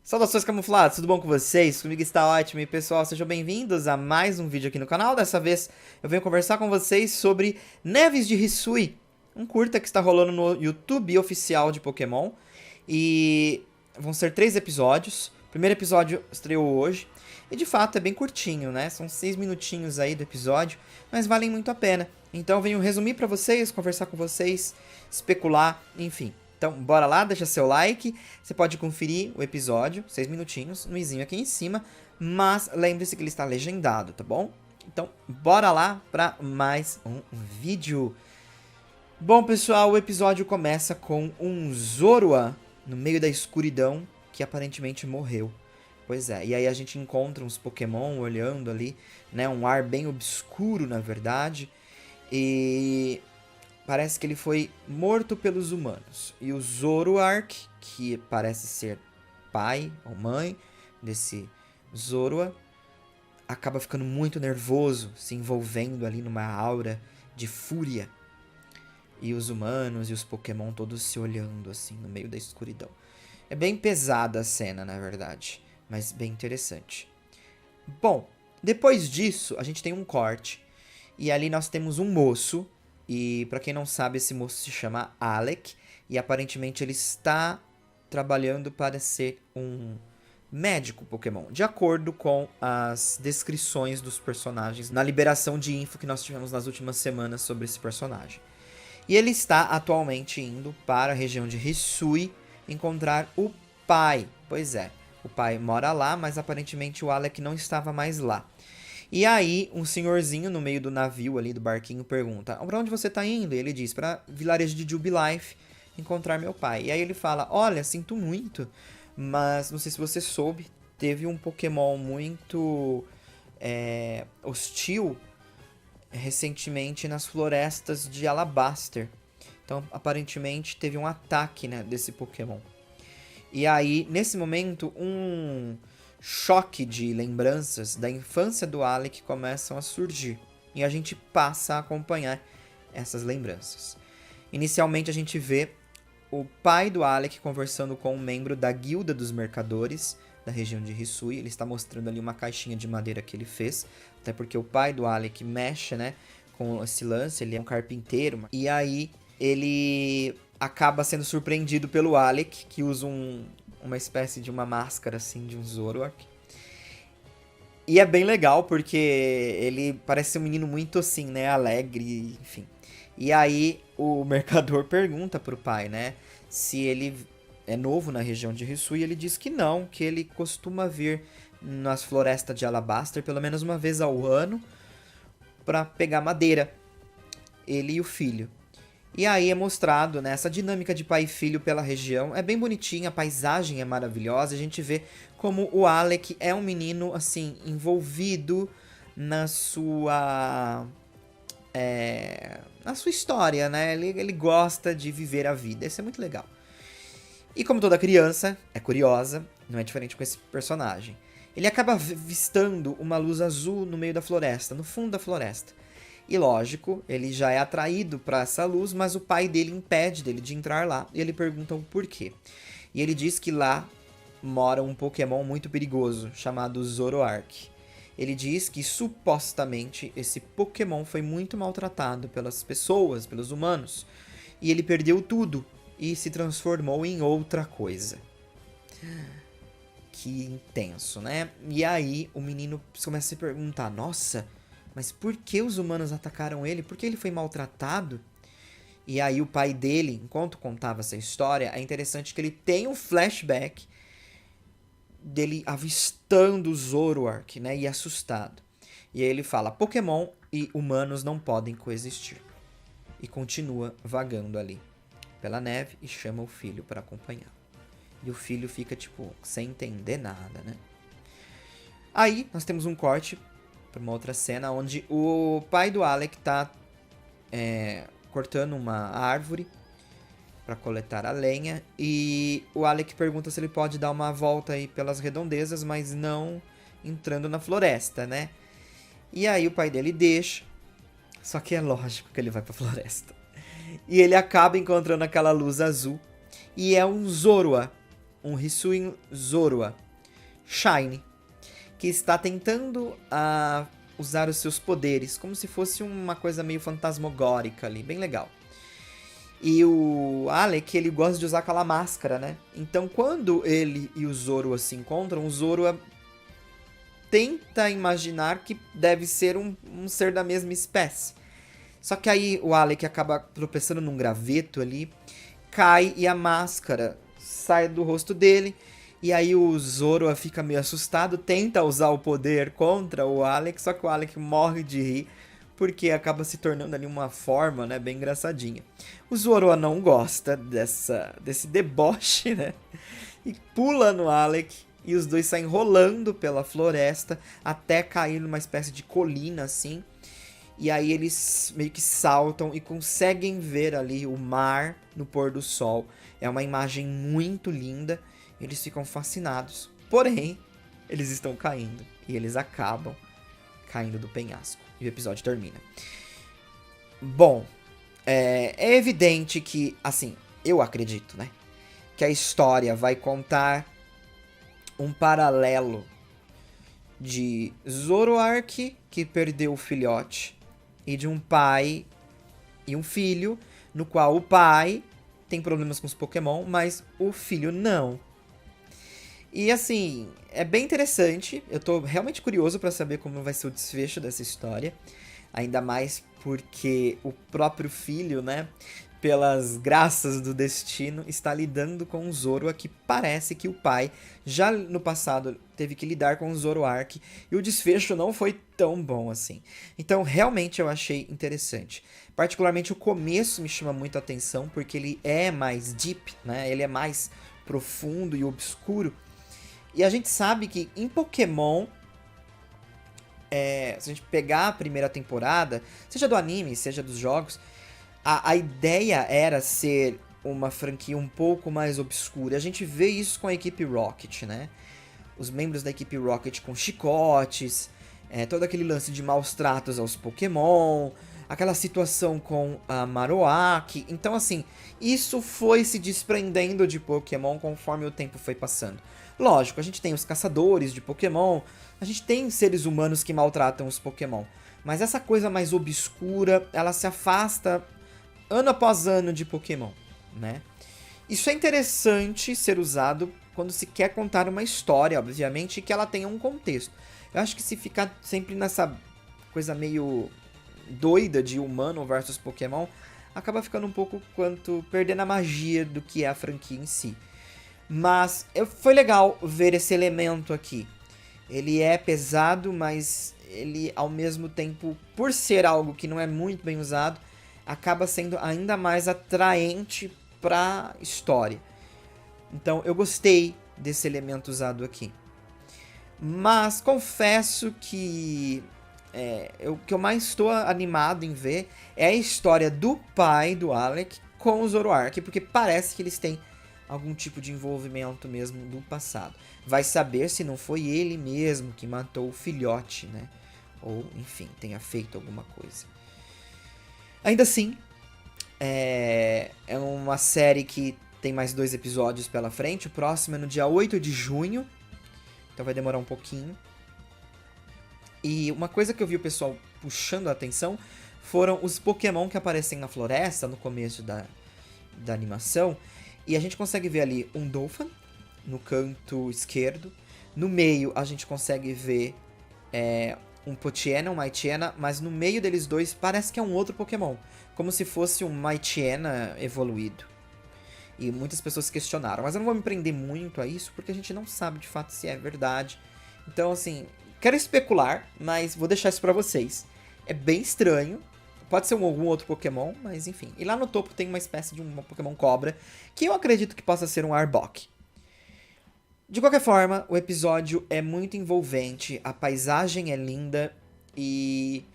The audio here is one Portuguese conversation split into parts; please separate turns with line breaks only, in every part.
Saudações camuflados, tudo bom com vocês? Comigo está ótimo e pessoal, sejam bem-vindos a mais um vídeo aqui no canal. Dessa vez eu venho conversar com vocês sobre Neves de Hisui, um curta que está rolando no YouTube oficial de Pokémon. E vão ser 3 episódios. O primeiro episódio estreou hoje e de fato é bem curtinho, né? São 6 minutinhos aí do episódio, mas valem muito a pena. Então eu venho resumir pra vocês, conversar com vocês, especular, enfim. Então, bora lá, deixa seu like. Você pode conferir o episódio, 6 minutinhos, no izinho aqui em cima. Mas lembre-se que ele está legendado, tá bom? Então, bora lá para mais um vídeo. Bom, pessoal, o episódio começa com um Zorua no meio da escuridão que aparentemente morreu. Pois é, e aí a gente encontra uns Pokémon olhando ali, né? Um ar bem obscuro, na verdade. E parece que ele foi morto pelos humanos. E o Zoroark, que parece ser pai ou mãe desse Zorua, acaba ficando muito nervoso, se envolvendo ali numa aura de fúria. E os humanos e os Pokémon todos se olhando assim no meio da escuridão. É bem pesada a cena, na verdade, mas bem interessante. Bom, depois disso, a gente tem um corte. E ali nós temos um moço. E pra quem não sabe, esse moço se chama Alec. E aparentemente ele está trabalhando para ser um médico Pokémon. De acordo com as descrições dos personagens na liberação de info que nós tivemos nas últimas semanas sobre esse personagem. E ele está atualmente indo para a região de Hisui encontrar o pai. Pois é, o pai mora lá, mas aparentemente o Alec não estava mais lá. E aí, um senhorzinho no meio do navio ali, do barquinho, pergunta: pra onde você tá indo? E ele diz: pra vilarejo de Jubilife encontrar meu pai. E aí ele fala: olha, sinto muito, mas não sei se você soube, teve um Pokémon muito hostil recentemente nas florestas de Alabaster. Então, aparentemente, teve um ataque, né, desse Pokémon. E aí, nesse momento, um choque de lembranças da infância do Alec começam a surgir. E a gente passa a acompanhar essas lembranças. Inicialmente, a gente vê o pai do Alec conversando com um membro da Guilda dos Mercadores da região de Hisui. Ele está mostrando ali uma caixinha de madeira que ele fez. Até porque o pai do Alec mexe, né, com esse lance. Ele é um carpinteiro. E aí ele acaba sendo surpreendido pelo Alec, que usa uma espécie de uma máscara, assim, de um Zoroark. E é bem legal, porque ele parece ser um menino muito, assim, né, alegre, enfim. E aí o mercador pergunta pro pai, né, se ele é novo na região de Hisui. Ele diz que não, que ele costuma vir nas florestas de Alabaster pelo menos uma vez ao ano para pegar madeira, ele e o filho. E aí é mostrado, né, essa dinâmica de pai e filho pela região. É bem bonitinha, a paisagem é maravilhosa. A gente vê como o Alec é um menino, assim, envolvido na sua história, né? Ele gosta de viver a vida. Isso é muito legal. E como toda criança, é curiosa, não é diferente com esse personagem. Ele acaba avistando uma luz azul no meio da floresta, no fundo da floresta. E lógico, ele já é atraído para essa luz, mas o pai dele impede dele de entrar lá. E ele pergunta o porquê. E ele diz que lá mora um Pokémon muito perigoso, chamado Zoroark. Ele diz que supostamente esse Pokémon foi muito maltratado pelas pessoas, pelos humanos. E ele perdeu tudo e se transformou em outra coisa. Que intenso, né? E aí o menino começa a se perguntar: nossa, mas por que os humanos atacaram ele? Por que ele foi maltratado? E aí o pai dele, enquanto contava essa história, é interessante que ele tem um flashback dele avistando o Zoroark, né? E assustado. E aí ele fala: Pokémon e humanos não podem coexistir. E continua vagando ali pela neve e chama o filho para acompanhar. E o filho fica, tipo, sem entender nada, né? Aí nós temos um corte para uma outra cena onde o pai do Alec tá cortando uma árvore para coletar a lenha. E o Alec pergunta se ele pode dar uma volta aí pelas redondezas, mas não entrando na floresta, né? E aí o pai dele deixa. Só que é lógico que ele vai pra floresta. E ele acaba encontrando aquela luz azul. E é um Zorua. um Hisuian Zorua Shiny, que está tentando usar os seus poderes, como se fosse uma coisa meio fantasmagórica ali, bem legal. E o Alec, ele gosta de usar aquela máscara, né? Então, quando ele e o Zorua se encontram, o Zorua tenta imaginar que deve ser um ser da mesma espécie. Só que aí o Alec acaba tropeçando num graveto ali, cai e a máscara sai do rosto dele. E aí o Zorua fica meio assustado, tenta usar o poder contra o Alec, só que o Alec morre de rir, porque acaba se tornando ali uma forma, né, bem engraçadinha. O Zorua não gosta desse deboche, né, e pula no Alec, e os dois saem rolando pela floresta, até cair numa espécie de colina, assim. E aí eles meio que saltam e conseguem ver ali o mar no pôr do sol. É uma imagem muito linda. Eles ficam fascinados. Porém, eles estão caindo. E eles acabam caindo do penhasco. E o episódio termina. Bom, é evidente que, assim, eu acredito, né? Que a história vai contar um paralelo de Zoroark, que perdeu o filhote, e de um pai e um filho, no qual o pai tem problemas com os Pokémon, mas o filho não. E assim, é bem interessante. Eu tô realmente curioso pra saber como vai ser o desfecho dessa história. Ainda mais porque o próprio filho, né, pelas graças do destino, está lidando com o Zorua, que parece que o pai já no passado teve que lidar com o Zoroark, e o desfecho não foi tão bom assim. Então, realmente eu achei interessante. Particularmente o começo me chama muito a atenção, porque ele é mais deep, né? Ele é mais profundo e obscuro. E a gente sabe que em Pokémon, se a gente pegar a primeira temporada, seja do anime, seja dos jogos, a ideia era ser uma franquia um pouco mais obscura. A gente vê isso com a equipe Rocket, né? Os membros da equipe Rocket com chicotes, todo aquele lance de maus tratos aos Pokémon, aquela situação com a Marowak. Então, assim, isso foi se desprendendo de Pokémon conforme o tempo foi passando. Lógico, a gente tem os caçadores de Pokémon, a gente tem seres humanos que maltratam os Pokémon. Mas essa coisa mais obscura, ela se afasta ano após ano de Pokémon, né? Isso é interessante ser usado quando se quer contar uma história, obviamente, e que ela tenha um contexto. Eu acho que se ficar sempre nessa coisa meio doida de humano versus Pokémon, acaba ficando um pouco quanto perdendo a magia do que é a franquia em si. Mas foi legal ver esse elemento aqui. Ele é pesado, mas ele ao mesmo tempo, por ser algo que não é muito bem usado, acaba sendo ainda mais atraente pra história. Então eu gostei desse elemento usado aqui. Mas confesso que o que eu mais estou animado em ver é a história do pai do Alec com o Zoroark, porque parece que eles têm algum tipo de envolvimento mesmo do passado. Vai saber se não foi ele mesmo que matou o filhote, né? Ou, enfim, tenha feito alguma coisa. Ainda assim, é uma série que tem mais 2 episódios pela frente. O próximo é no dia 8 de junho. Então vai demorar um pouquinho. E uma coisa que eu vi o pessoal puxando a atenção foram os Pokémon que aparecem na floresta no começo da animação. E a gente consegue ver ali um Dolphin no canto esquerdo. No meio a gente consegue ver um Poochyena, um Mightyena, mas no meio deles dois parece que é um outro Pokémon. Como se fosse um Mightyena evoluído. E muitas pessoas questionaram. Mas eu não vou me prender muito a isso, porque a gente não sabe de fato se é verdade. Então, assim, quero especular, mas vou deixar isso pra vocês. É bem estranho. Pode ser algum outro Pokémon, mas enfim. E lá no topo tem uma espécie de um Pokémon cobra, que eu acredito que possa ser um Arbok. De qualquer forma, o episódio é muito envolvente, a paisagem é linda e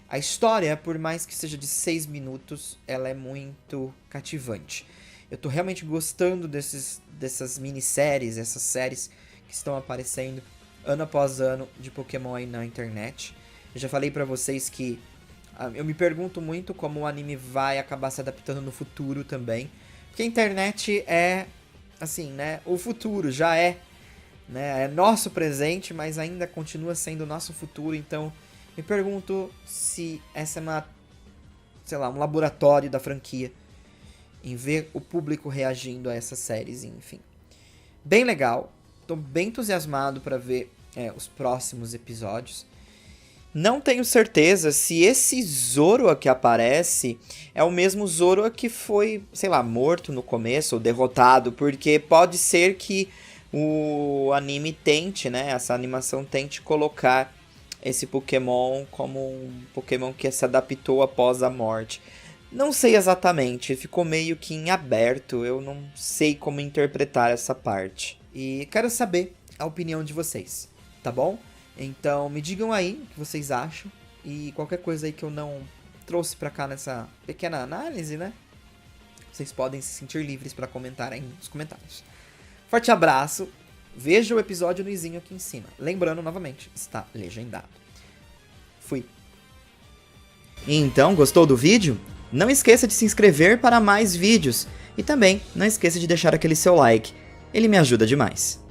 a história, por mais que seja de 6 minutos, ela é muito cativante. Eu tô realmente gostando dessas minisséries, essas séries que estão aparecendo ano após ano de Pokémon aí na internet. Eu já falei pra vocês que eu me pergunto muito como o anime vai acabar se adaptando no futuro também. Porque a internet é assim, né, o futuro, já é, né, é nosso presente, mas ainda continua sendo nosso futuro, então me pergunto se essa é uma, sei lá, um laboratório da franquia em ver o público reagindo a essas séries, enfim. Bem legal, tô bem entusiasmado para ver os próximos episódios. Não tenho certeza se esse Zoro que aparece é o mesmo Zoro que foi, sei lá, morto no começo ou derrotado, porque pode ser que o anime tente, né, essa animação tente colocar esse Pokémon como um Pokémon que se adaptou após a morte. Não sei exatamente, ficou meio que em aberto, eu não sei como interpretar essa parte. E quero saber a opinião de vocês, tá bom? Então me digam aí o que vocês acham e qualquer coisa aí que eu não trouxe pra cá nessa pequena análise, né? Vocês podem se sentir livres pra comentar aí nos comentários. Forte abraço, veja o episódio no izinho aqui em cima. Lembrando novamente, está legendado. Fui. Então, gostou do vídeo? Não esqueça de se inscrever para mais vídeos e também não esqueça de deixar aquele seu like, ele me ajuda demais.